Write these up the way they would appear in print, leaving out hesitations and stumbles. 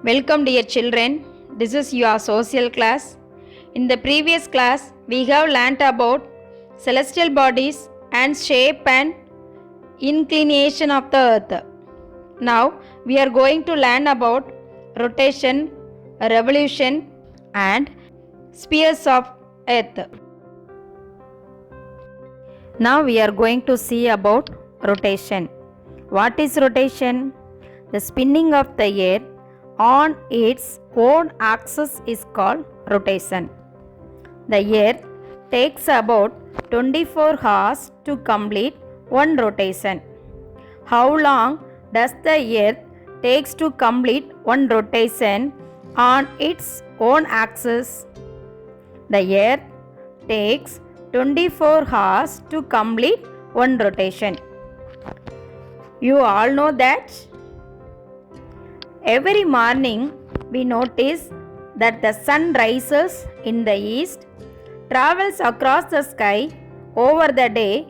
Welcome dear children, this is your social class. In the previous class, we have learnt about celestial bodies and shape and inclination of the earth. Now, we are going to learn about rotation, revolution and spheres of earth. Now, we are going to see about rotation. What is rotation? The spinning of the earth on its own axis is called rotation. The earth takes about 24 hours to complete one rotation. How long does the earth takes to complete one rotation on its own axis? The earth takes 24 hours to complete one rotation. You all know that? Every morning we notice that the sun rises in the east, travels across the sky over the day,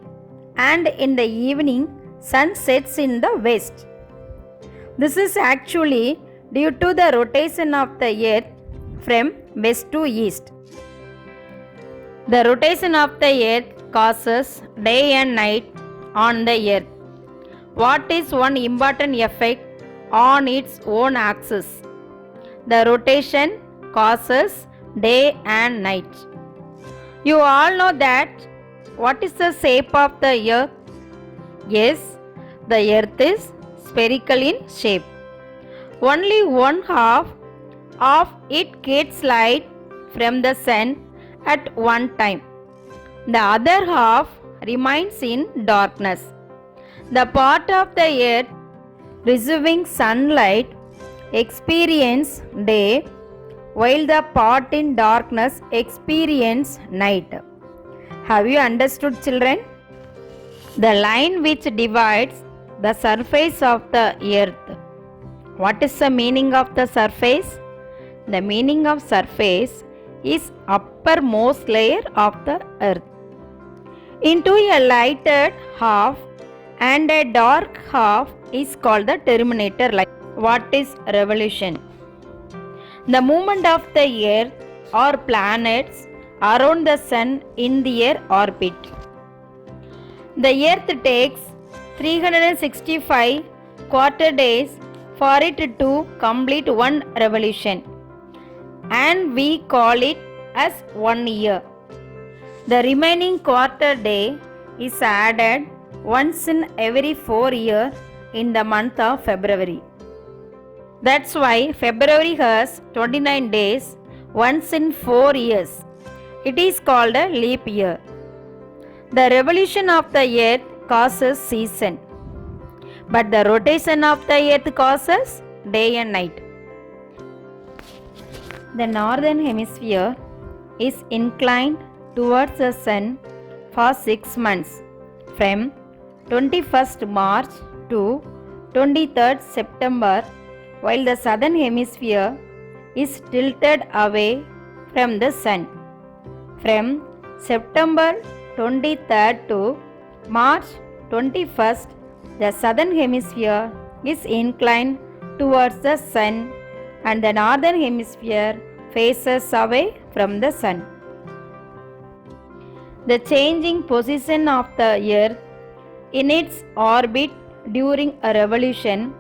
and in the evening sun sets in the west. This is actually due to the rotation of the earth from west to east. The rotation of the earth causes day and night on the earth. What is one important effect on its own axis? The rotation causes day and night. You all know that what is the shape of the earth? Yes, the earth is spherical in shape. Only one half of it gets light from the sun at one time. The other half remains in darkness. The part of the earth receiving sunlight experience day, while the part in darkness experience night. Have you understood, children? The line which divides the surface of the earth. What is the meaning of the surface? The meaning of surface is uppermost layer of the earth into a lighted half, and a dark half is called the terminator line. What is revolution? The movement of the earth or planets around the sun in their orbit. The earth takes 365 quarter days for it to complete one revolution, and we call it as 1 year. The remaining quarter day is added once in every 4 years in the month of February. That's why February has 29 days once in 4 years. It is called a leap year. The revolution of the earth causes season, but the rotation of the earth causes day and night. The northern hemisphere is inclined towards the sun for 6 months, from 21st March to 23rd September, while the southern hemisphere is tilted away from the sun. From September 23rd to March 21st, the southern hemisphere is inclined towards the sun and the northern hemisphere faces away from the sun. The changing position of the earth in its orbit during a revolution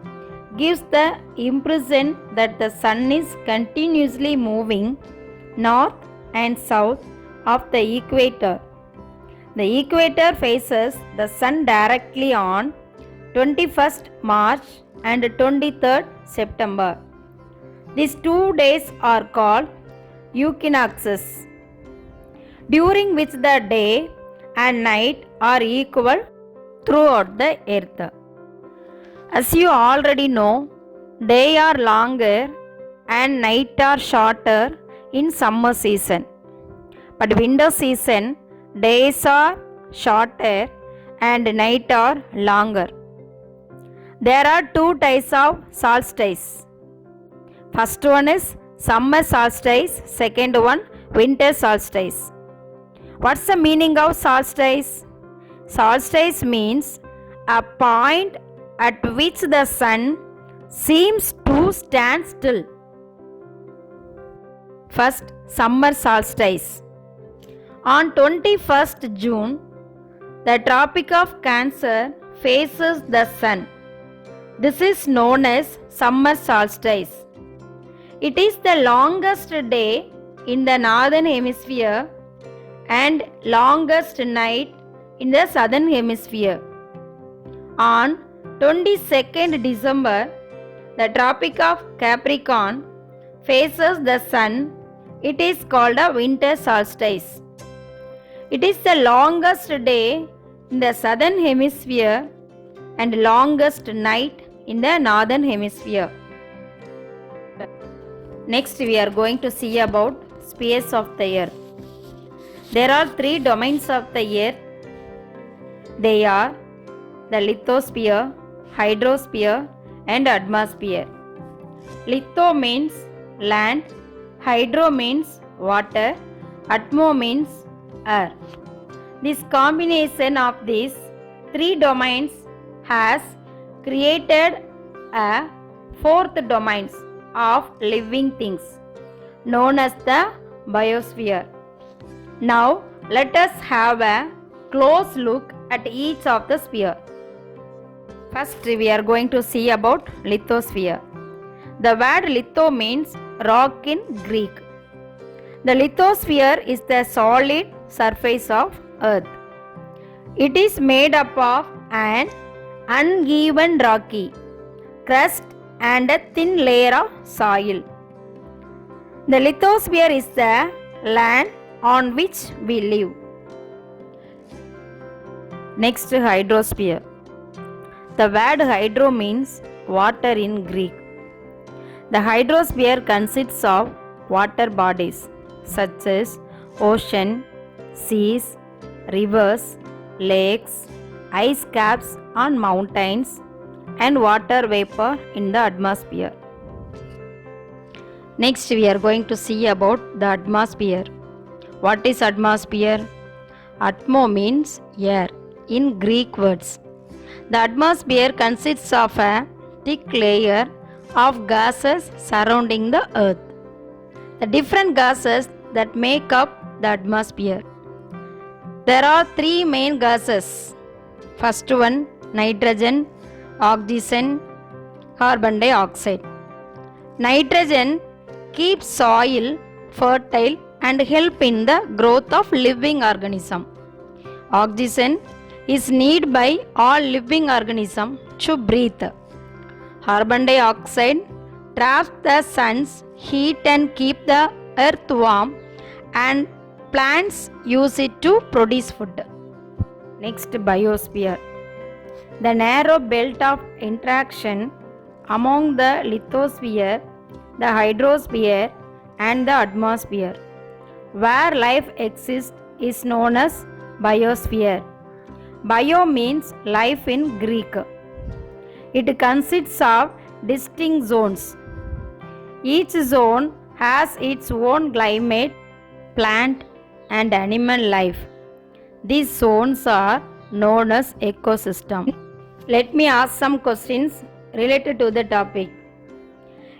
gives the impression that the sun is continuously moving north and south of the equator. The equator faces the sun directly on 21st March and 23rd September. These 2 days are called equinoxes, during which the day and night are equal throughout the earth. As you already know, day are longer and night are shorter in summer season. But winter season, days are shorter and night are longer. There are 2 types of solstice. First one is summer solstice, second one winter solstice. What's the meaning of solstice? Solstice means a point at which the sun seems to stand still First, summer solstice. On 21st June, the Tropic of Cancer faces the sun. This is known as summer solstice. It is the longest day in the northern hemisphere and longest night in the southern hemisphere. On 22nd December, the Tropic of Capricorn faces the sun. It is called a winter solstice. It is the longest day in the southern hemisphere and longest night in the northern hemisphere. Next, we are going to see about spheres of the earth. There are three domains of the earth. They are the lithosphere, hydrosphere, and atmosphere. Litho means land, hydro means water, atmo means air. This combination of these three domains has created a fourth domain of living things known as the biosphere. Now let us have a close look at each of the sphere. First, we are going to see about lithosphere. The word litho means rock in Greek. The lithosphere is the solid surface of earth. It is made up of an uneven rocky crust and a thin layer of soil. The lithosphere is the land on which we live. Next, hydrosphere. The word hydro means water in Greek. The hydrosphere consists of water bodies such as ocean, seas, rivers, lakes, ice caps on mountains, and water vapor in the atmosphere. Next, we are going to see about the atmosphere. What is atmosphere? Atmo means air in Greek words. The atmosphere consists of a thick layer of gases surrounding the earth. The different gases that make up the atmosphere. There are three main gases. First one, nitrogen, oxygen, carbon dioxide. Nitrogen keeps soil fertile and help in the growth of living organism. Oxygen is needed by all living organisms to breathe. Carbon dioxide traps the sun's heat and keep the earth warm, and plants use it to produce food. Next, biosphere. The narrow belt of interaction among the lithosphere, the hydrosphere, and the atmosphere, where life exists, is known as biosphere. Bio means life in Greek. It consists of distinct zones. Each zone has its own climate, plant, and animal life. These zones are known as ecosystem. Let me ask some questions related to the topic.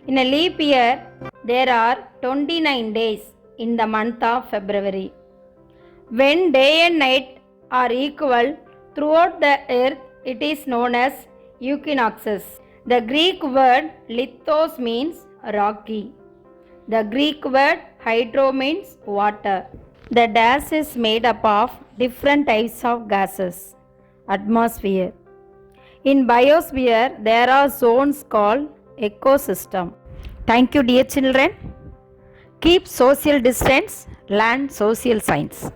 In a leap year, there are 29 days in the month of February. When day and night are equal throughout the earth, it is known as equinoxes. The Greek word lithos means rocky. The Greek word hydro means water. The dash is made up of different types of gases. Atmosphere. In biosphere, there are zones called ecosystem. Thank you, dear children. Keep social distance, learn social science.